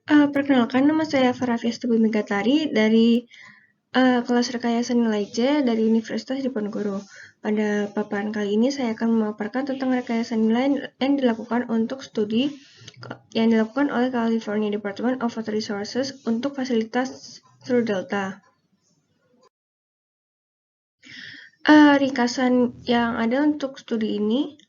Perkenalkan, nama saya Farah Fiastuti Megatari dari kelas Rekayasa Nilai C dari Universitas Diponegoro. Pada paparan kali ini saya akan memaparkan tentang rekayasa nilai yang dilakukan untuk studi yang dilakukan oleh California Department of Water Resources untuk fasilitas True Delta. Ringkasan yang ada untuk studi ini,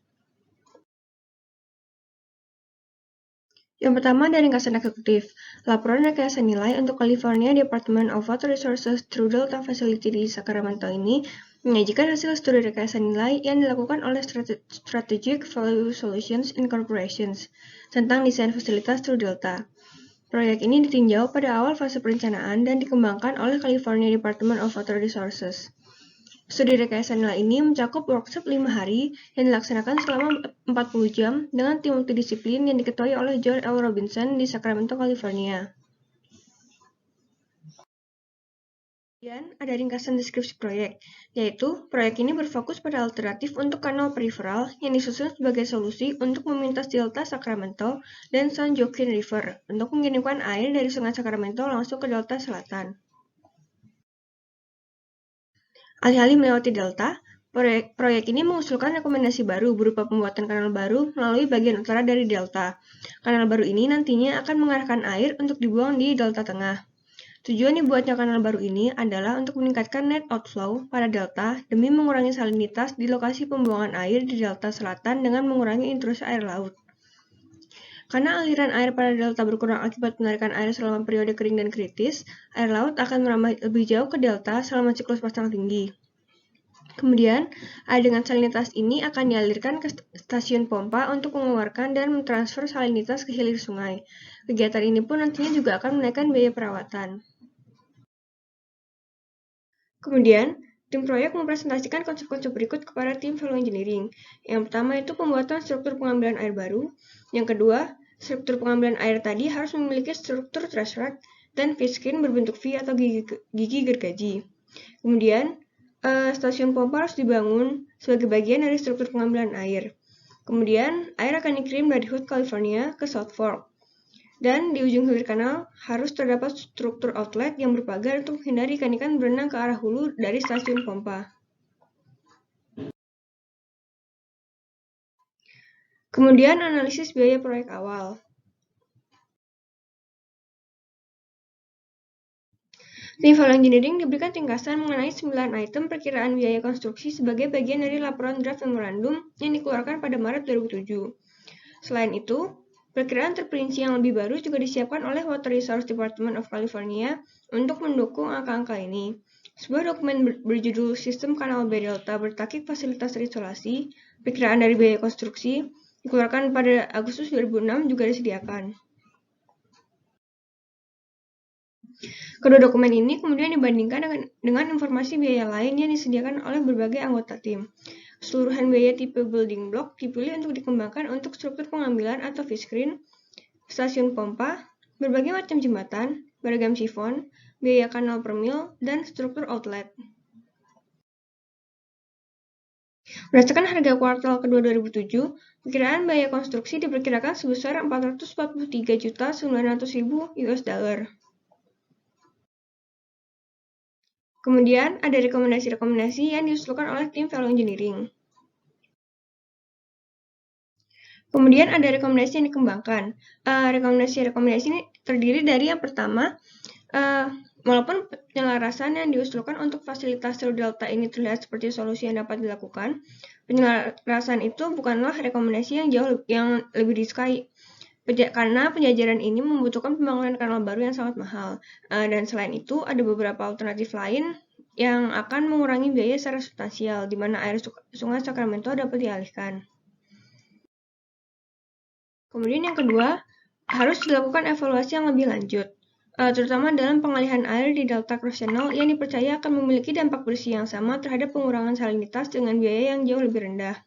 yang pertama dari ringkasan eksekutif, laporan rekayasa nilai untuk California Department of Water Resources True Delta Facility di Sacramento ini menyajikan hasil studi rekayasa nilai yang dilakukan oleh Strategic Value Solutions Incorporations tentang desain fasilitas True Delta. Proyek ini ditinjau pada awal fase perencanaan dan dikembangkan oleh California Department of Water Resources. Studi rekayasa nilai ini mencakup workshop 5 hari yang dilaksanakan selama 40 jam dengan tim multidisiplin yang diketuai oleh John L. Robinson di Sacramento, California. Kemudian ada ringkasan deskripsi proyek, yaitu proyek ini berfokus pada alternatif untuk kanal periferal yang disusun sebagai solusi untuk memintas delta Sacramento dan San Joaquin River untuk mengirimkan air dari Sungai Sacramento langsung ke delta selatan. Alih-alih melewati delta, proyek ini mengusulkan rekomendasi baru berupa pembuatan kanal baru melalui bagian utara dari delta. Kanal baru ini nantinya akan mengarahkan air untuk dibuang di delta tengah. Tujuan dibuatnya kanal baru ini adalah untuk meningkatkan net outflow pada delta demi mengurangi salinitas di lokasi pembuangan air di delta selatan dengan mengurangi intrusi air laut. Karena aliran air pada delta berkurang akibat penarikan air selama periode kering dan kritis, air laut akan merambah lebih jauh ke delta selama siklus pasang tinggi. Kemudian, air dengan salinitas ini akan dialirkan ke stasiun pompa untuk mengeluarkan dan mentransfer salinitas ke hilir sungai. Kegiatan ini pun nantinya juga akan menaikkan biaya perawatan. Kemudian, tim proyek mempresentasikan konsep-konsep berikut kepada tim value engineering. Yang pertama itu pembuatan struktur pengambilan air baru. Yang kedua, struktur pengambilan air tadi harus memiliki struktur threshold dan feed screen berbentuk V atau gigi gergaji. Kemudian, stasiun pompa harus dibangun sebagai bagian dari struktur pengambilan air. Kemudian, air akan dikirim dari Hood, California ke South Fork. Dan di ujung hilir kanal harus terdapat struktur outlet yang berpagar untuk menghindari ikan-ikan berenang ke arah hulu dari stasiun pompa. Kemudian analisis biaya proyek awal. Tim value engineering diberikan ringkasan mengenai 9 item perkiraan biaya konstruksi sebagai bagian dari laporan draft memorandum yang dikeluarkan pada Maret 2007. Selain itu, perkiraan terperinci yang lebih baru juga disiapkan oleh Water Resources Department of California untuk mendukung angka-angka ini. Sebuah dokumen berjudul Sistem Kanal Bay Delta Bertakik Fasilitas Isolasi, perkiraan dari biaya konstruksi, dikeluarkan pada Agustus 2006 juga disediakan. Kedua dokumen ini kemudian dibandingkan dengan informasi biaya lain yang disediakan oleh berbagai anggota tim. Keseluruhan biaya tipe building block dipilih untuk dikembangkan untuk struktur pengambilan atau feed screen, stasiun pompa, berbagai macam jembatan, beragam sifon, biaya kanal per mil, dan struktur outlet. Berdasarkan harga kuartal kedua 2007, perkiraan biaya konstruksi diperkirakan sebesar 443.900.000 US dollar. Kemudian, ada rekomendasi-rekomendasi yang diusulkan oleh tim value engineering. Kemudian ada rekomendasi yang dikembangkan. Rekomendasi-rekomendasi ini terdiri dari yang pertama, walaupun penyelarasan yang diusulkan untuk fasilitas True Delta ini terlihat seperti solusi yang dapat dilakukan, penyelarasan itu bukanlah rekomendasi yang lebih disukai. Karena penjajaran ini membutuhkan pembangunan kanal baru yang sangat mahal. Dan selain itu, ada beberapa alternatif lain yang akan mengurangi biaya secara substansial, di mana air sungai Sacramento dapat dialihkan. Kemudian yang kedua, harus dilakukan evaluasi yang lebih lanjut, terutama dalam pengalihan air di Delta Cross Channel yang dipercaya akan memiliki dampak bersih yang sama terhadap pengurangan salinitas dengan biaya yang jauh lebih rendah.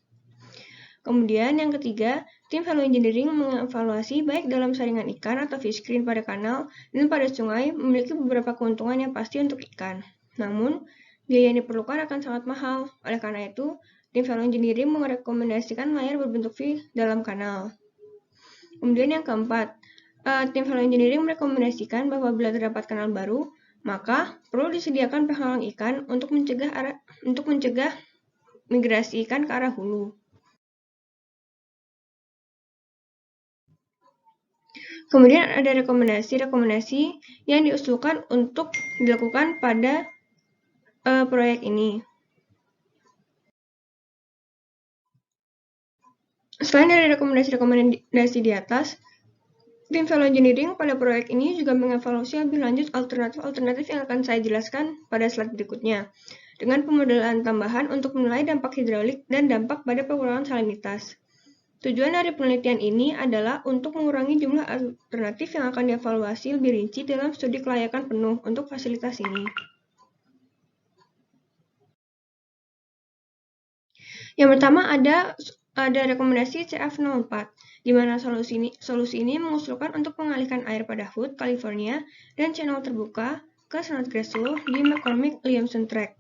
Kemudian yang ketiga, tim value engineering mengevaluasi baik dalam saringan ikan atau fish screen pada kanal dan pada sungai memiliki beberapa keuntungan yang pasti untuk ikan. Namun, biaya yang diperlukan akan sangat mahal. Oleh karena itu, tim value engineering merekomendasikan layar berbentuk V dalam kanal. Kemudian yang keempat, tim value engineering merekomendasikan bahwa bila terdapat kanal baru, maka perlu disediakan penghalang ikan untuk mencegah migrasi ikan ke arah hulu. Kemudian ada rekomendasi yang diusulkan untuk dilakukan pada proyek ini. Selain dari rekomendasi di atas, tim value engineering pada proyek ini juga mengevaluasi lebih lanjut alternatif yang akan saya jelaskan pada slide berikutnya, dengan pemodelan tambahan untuk menilai dampak hidraulik dan dampak pada pengurangan salinitas. Tujuan dari penelitian ini adalah untuk mengurangi jumlah alternatif yang akan dievaluasi lebih rinci dalam studi kelayakan penuh untuk fasilitas ini. Yang pertama ada rekomendasi CF04, di mana solusi ini mengusulkan untuk mengalihkan air pada Hood, California, dan channel terbuka ke Snodgrass Slough di McCormick-Williamson Tract.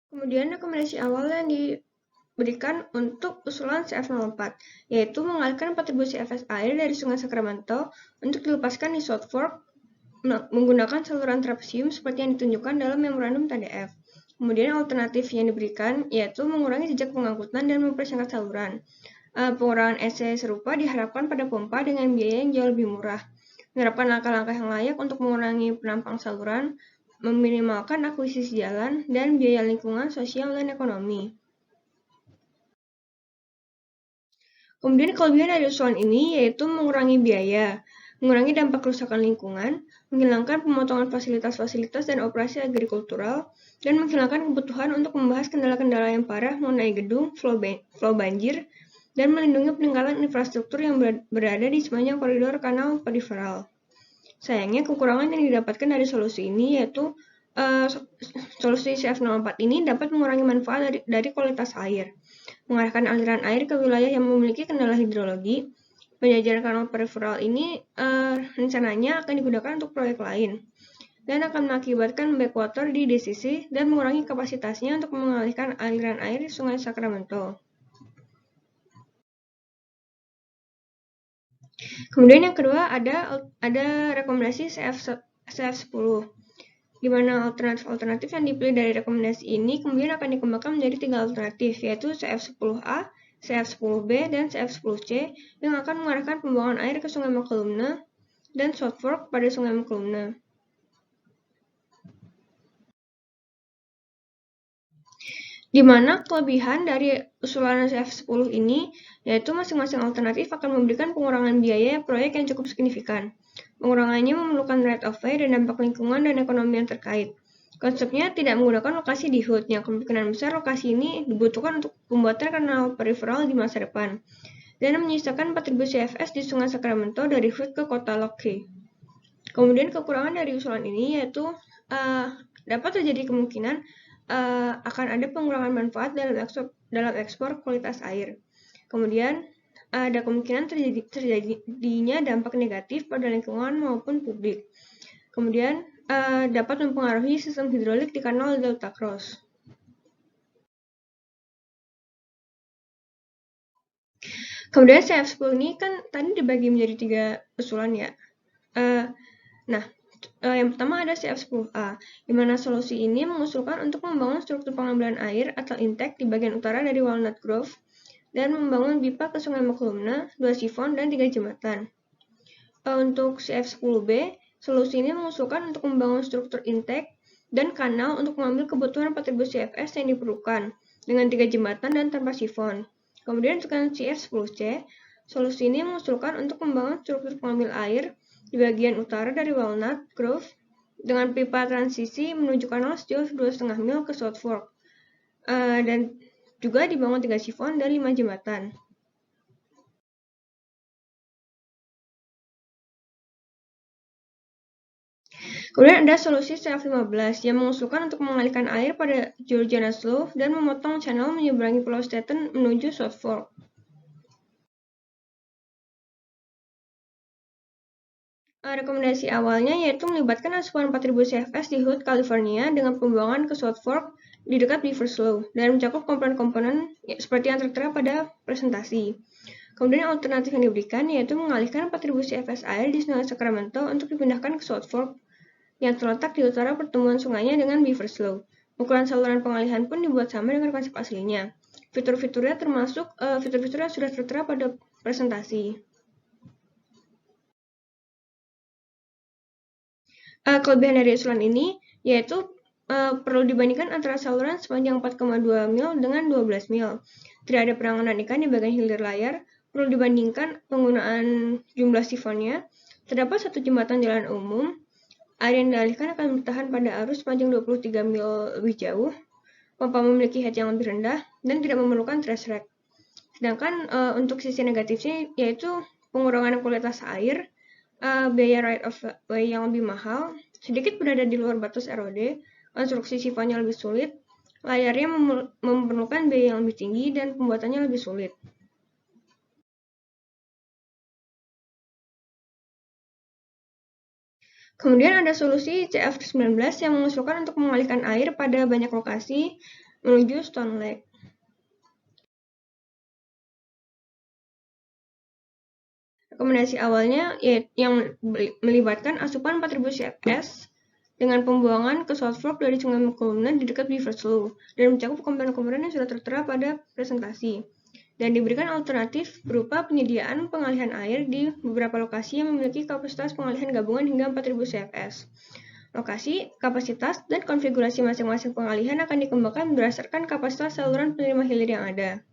Kemudian rekomendasi awal yang diberikan untuk usulan CF04, yaitu mengalihkan kontribusi CFS air dari Sungai Sacramento untuk dilepaskan di South Fork menggunakan saluran trapesium seperti yang ditunjukkan dalam memorandum TDF. Kemudian alternatif yang diberikan yaitu mengurangi jejak pengangkutan dan mempersingkat saluran. Pengurangan EC serupa diharapkan pada pompa dengan biaya yang jauh lebih murah. Menerapkan langkah-langkah yang layak untuk mengurangi penampang saluran, meminimalkan akuisisi jalan, dan biaya lingkungan, sosial, dan ekonomi. Kemudian kelebihan dari usulan ini yaitu mengurangi biaya, mengurangi dampak kerusakan lingkungan, menghilangkan pemotongan fasilitas-fasilitas dan operasi agrikultural, dan menghilangkan kebutuhan untuk membahas kendala-kendala yang parah mengenai gedung, flow banjir, dan melindungi peninggalan infrastruktur yang berada di sepanjang koridor kanal periferal. Sayangnya, kekurangan yang didapatkan dari solusi ini yaitu solusi CF04 ini dapat mengurangi manfaat dari kualitas air, mengarahkan aliran air ke wilayah yang memiliki kendala hidrologi. Penjajaran kanal periferal ini rencananya akan digunakan untuk proyek lain dan akan mengakibatkan backwater di DCC dan mengurangi kapasitasnya untuk mengalihkan aliran air di Sungai Sacramento. Kemudian yang kedua ada rekomendasi CF10, di mana alternatif yang dipilih dari rekomendasi ini kemudian akan dikembangkan menjadi 3 alternatif, yaitu CF10A, CF10B, dan CF10C yang akan mengarahkan pembuangan air ke Sungai McClumna dan South Fork pada Sungai McClumna. Di mana kelebihan dari usulan CF10 ini yaitu masing-masing alternatif akan memberikan pengurangan biaya proyek yang cukup signifikan. Pengurangannya memerlukan right of way dan dampak lingkungan dan ekonomi yang terkait. Konsepnya tidak menggunakan lokasi di Hood, yang kemungkinan besar lokasi ini dibutuhkan untuk pembuatan kanal periferal di masa depan, dan menyisakan 4.000 CFS di Sungai Sacramento dari Hood ke kota Locke. Kemudian kekurangan dari usulan ini yaitu dapat terjadi kemungkinan akan ada pengurangan manfaat dalam ekspor kualitas air. Kemudian ada kemungkinan terjadinya dampak negatif pada lingkungan maupun publik. Kemudian dapat mempengaruhi sistem hidrolik di kanal Delta Cross. Kemudian CF10 ini kan tadi dibagi menjadi 3 usulan ya. Yang pertama ada CF10A, di mana solusi ini mengusulkan untuk membangun struktur pengambilan air atau intake di bagian utara dari Walnut Grove dan membangun pipa ke Sungai McClumna, 2 sifon, dan 3 jembatan. Untuk CF10B, solusi ini mengusulkan untuk membangun struktur intake dan kanal untuk mengambil kebutuhan 4.000 CFS yang diperlukan dengan 3 jembatan dan tanpa sifon. Kemudian untuk CF10C, solusi ini mengusulkan untuk membangun struktur pengambil air di bagian utara dari Walnut Grove dengan pipa transisi menuju kanal sejauh 2,5 mil ke South Fork, dan juga dibangun 3 sifon dan 5 jembatan. Kemudian ada solusi CF15 yang mengusulkan untuk mengalihkan air pada Georgiana Slough dan memotong channel menyeberangi Pulau Staten menuju South Fork. Rekomendasi awalnya yaitu melibatkan asupan 4.000 CFS di Hood, California dengan pembuangan ke South Fork di dekat Beaver Slough dan mencakup komponen-komponen seperti yang tertera pada presentasi. Kemudian alternatif yang diberikan yaitu mengalihkan 4.000 CFS air di Sungai Sacramento untuk dipindahkan ke South Fork yang terletak di utara pertemuan sungainya dengan Beaver Slough. Ukuran saluran pengalihan pun dibuat sama dengan konsep aslinya. Fitur-fiturnya termasuk fitur-fitur yang sudah tertera pada presentasi. Kelebihan dari usulan ini yaitu perlu dibandingkan antara saluran sepanjang 4,2 mil dengan 12 mil. Tidak ada penanganan ikan di bagian hilir layar. Perlu dibandingkan penggunaan jumlah sifonnya. Terdapat satu jembatan jalan umum. Air yang dialihkan akan bertahan pada arus sepanjang 23 mil lebih jauh. Pompa memiliki head yang lebih rendah dan tidak memerlukan trash rack. Sedangkan untuk sisi negatifnya yaitu pengurangan kualitas air, biaya right of way yang lebih mahal, sedikit berada di luar batas ROD, konstruksi sifonnya lebih sulit, layarnya memerlukan biaya yang lebih tinggi dan pembuatannya lebih sulit. Kemudian ada solusi CF19 yang mengusulkan untuk mengalihkan air pada banyak lokasi menuju Stone Lake. Rekomendasi awalnya yang melibatkan asupan 4.000 CFS dengan pembuangan ke South Fork dari Sungai McClellan di dekat Beaver Slough dan mencakup komponen-komponen yang sudah tertera pada presentasi. Dan diberikan alternatif berupa penyediaan pengalihan air di beberapa lokasi yang memiliki kapasitas pengalihan gabungan hingga 4.000 CFS. Lokasi, kapasitas, dan konfigurasi masing-masing pengalihan akan dikembangkan berdasarkan kapasitas saluran penerima hilir yang ada.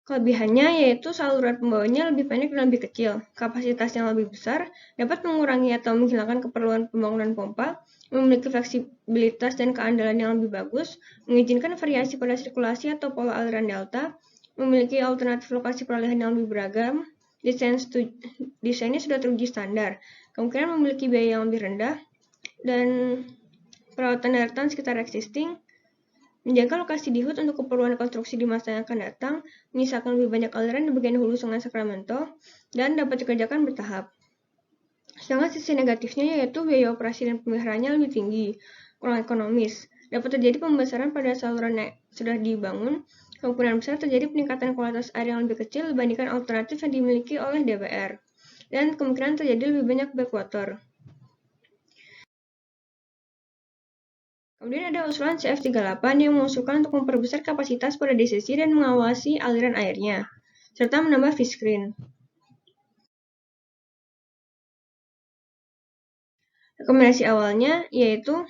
Kelebihannya yaitu saluran pembawanya lebih pendek dan lebih kecil, kapasitas yang lebih besar, dapat mengurangi atau menghilangkan keperluan pembangunan pompa, memiliki fleksibilitas dan keandalan yang lebih bagus, mengizinkan variasi pada sirkulasi atau pola aliran delta, memiliki alternatif lokasi peralihan yang lebih beragam, desainnya sudah teruji standar, kemungkinan memiliki biaya yang lebih rendah, dan perawatan daratan sekitar existing, menjaga lokasi di HUT untuk keperluan konstruksi di masa yang akan datang, menyisakan lebih banyak aliran di bagian hulu Sungai Sacramento, dan dapat dikerjakan bertahap. Sedangkan sisi negatifnya yaitu biaya operasi dan pemeliharaannya lebih tinggi, kurang ekonomis. Dapat terjadi pembesaran pada saluran yang sudah dibangun, kemungkinan besar terjadi peningkatan kualitas air yang lebih kecil dibandingkan alternatif yang dimiliki oleh DPR, dan kemungkinan terjadi lebih banyak backwater. Kemudian ada usulan CF38 yang mengusulkan untuk memperbesar kapasitas pada DCC dan mengawasi aliran airnya, serta menambah fish screen. Rekomendasi awalnya yaitu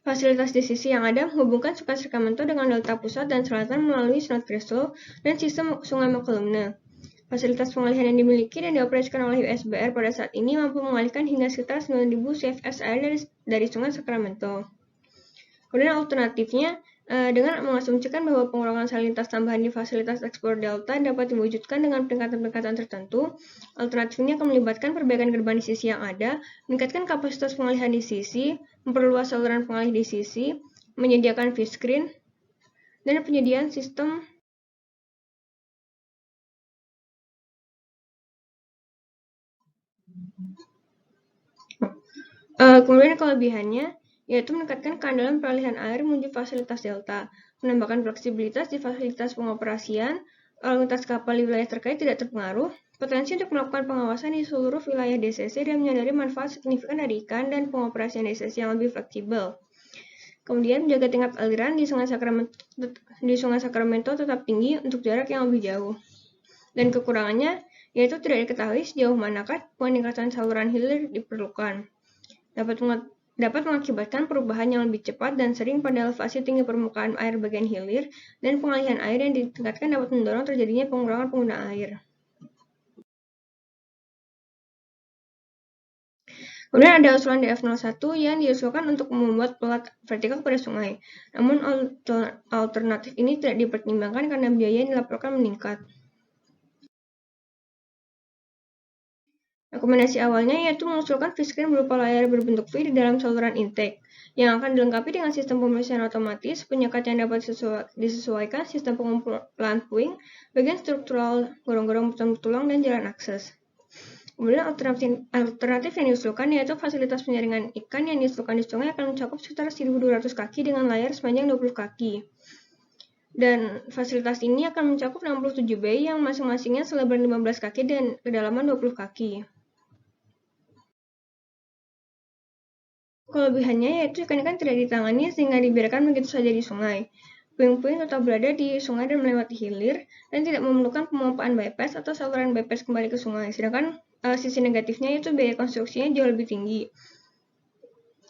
fasilitas DCC yang ada menghubungkan Sungai Sacramento dengan delta pusat dan selatan melalui Snodgrass Slough dan sistem Sungai McClellan. Fasilitas pengalihan yang dimiliki dan dioperasikan oleh USBR pada saat ini mampu mengalihkan hingga sekitar 9.000 CFS air dari Sungai Sacramento. Kemudian alternatifnya, dengan mengasumsikan bahwa pengurangan salinitas tambahan di fasilitas ekspor delta dapat diwujudkan dengan peningkatan-peningkatan tertentu, alternatif ini akan melibatkan perbaikan gerbang di sisi yang ada, meningkatkan kapasitas pengalihan di sisi, memperluas saluran pengalih di sisi, menyediakan fish screen, dan penyediaan sistem kemudian kelebihannya yaitu meningkatkan keandalan peralihan air menuju fasilitas delta, menambahkan fleksibilitas di fasilitas pengoperasian, lalu lintas kapal di wilayah terkait tidak terpengaruh, potensi untuk melakukan pengawasan di seluruh wilayah DCC dan menyadari manfaat signifikan dari ikan dan pengoperasian DCC yang lebih fleksibel. Kemudian menjaga tingkat aliran di Sungai Sacramento tetap tinggi untuk jarak yang lebih jauh. Dan kekurangannya yaitu tidak diketahui sejauh manakah peningkatan saluran hilir diperlukan. Dapat mengakibatkan perubahan yang lebih cepat dan sering pada elevasi tinggi permukaan air bagian hilir, dan pengalihan air yang ditingkatkan dapat mendorong terjadinya pengurangan penggunaan air. Kemudian ada usulan DF01 yang diusulkan untuk membuat pelat vertikal pada sungai. Namun alternatif ini tidak dipertimbangkan karena biaya yang dilaporkan meningkat. Rekomendasi awalnya yaitu mengusulkan fish screen berupa layar berbentuk V di dalam saluran intake, yang akan dilengkapi dengan sistem pembersihan otomatis, penyekat yang dapat disesuaikan, sistem pengumpulan puing, bagian struktural gorong-gorong tulang, dan jalan akses. Kemudian alternatif yang diusulkan yaitu fasilitas penyaringan ikan yang diusulkan di sungai akan mencakup sekitar 1.200 kaki dengan layar sepanjang 20 kaki. Dan fasilitas ini akan mencakup 67 bay yang masing-masingnya selebar 15 kaki dan kedalaman 20 kaki. Kelebihannya yaitu ikan-ikan tidak ditangani sehingga dibiarkan begitu saja di sungai. Puing-puing tetap berada di sungai dan melewati hilir, dan tidak memerlukan pemompaan bypass atau saluran bypass kembali ke sungai. Sedangkan sisi negatifnya yaitu biaya konstruksinya jauh lebih tinggi.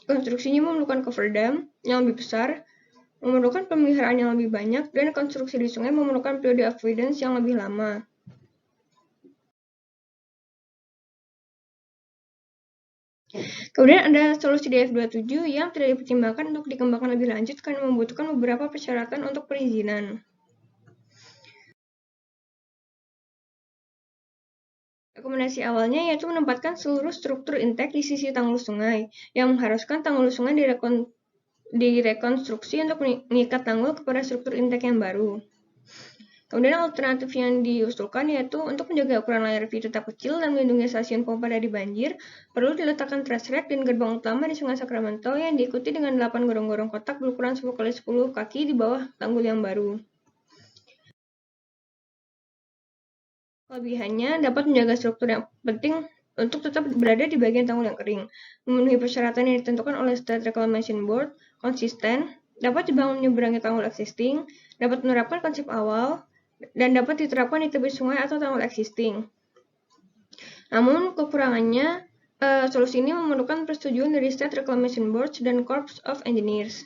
Konstruksinya memerlukan cover dam yang lebih besar, memerlukan pemeliharaan yang lebih banyak, dan konstruksi di sungai memerlukan periode avoidance yang lebih lama. Kemudian ada solusi DF27 yang tidak dipertimbangkan untuk dikembangkan lebih lanjut karena membutuhkan beberapa persyaratan untuk perizinan. Rekomendasi awalnya yaitu menempatkan seluruh struktur intake di sisi tanggul sungai, yang mengharuskan tanggul sungai direkonstruksi untuk mengikat tanggul kepada struktur intake yang baru. Kemudian alternatif yang diusulkan yaitu untuk menjaga ukuran layar V tetap kecil dan melindungi stasiun pompa dari banjir, perlu diletakkan trash rack dan gerbang utama di Sungai Sacramento yang diikuti dengan 8 gorong-gorong kotak berukuran 10x10 kaki di bawah tanggul yang baru. Kelebihannya dapat menjaga struktur yang penting untuk tetap berada di bagian tanggul yang kering, memenuhi persyaratan yang ditentukan oleh State Reclamation Board, konsisten, dapat dibangun menyeberangi tanggul existing, dapat menerapkan konsep awal, dan dapat diterapkan di tepi sungai atau tanggul existing. Namun, kekurangannya, solusi ini memerlukan persetujuan dari State Reclamation Board dan Corps of Engineers.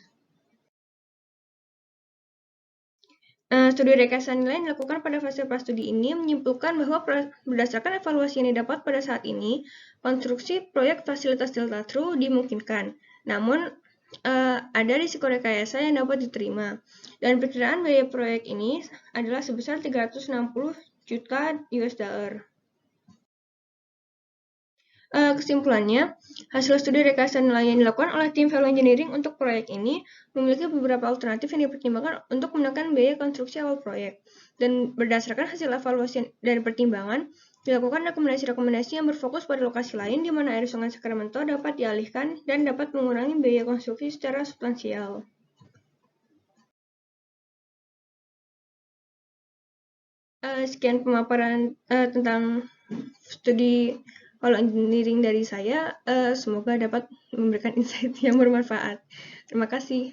Studi rekayasa nilai yang dilakukan pada fase prastudi ini menyimpulkan bahwa berdasarkan evaluasi yang didapat pada saat ini, konstruksi proyek fasilitas Delta True dimungkinkan. Namun, ada risiko rekayasa yang dapat diterima, dan perkiraan biaya proyek ini adalah sebesar 360 juta US dollar. Kesimpulannya, hasil studi rekayasa nilai yang dilakukan oleh tim value engineering untuk proyek ini memiliki beberapa alternatif yang dipertimbangkan untuk menekan biaya konstruksi awal proyek. Dan berdasarkan hasil evaluasi dari pertimbangan, dilakukan rekomendasi-rekomendasi yang berfokus pada lokasi lain di mana air Sungai Sacramento dapat dialihkan dan dapat mengurangi biaya konstruksi secara substansial. Sekian pemaparan tentang studi value engineering dari saya. Semoga dapat memberikan insight yang bermanfaat. Terima kasih.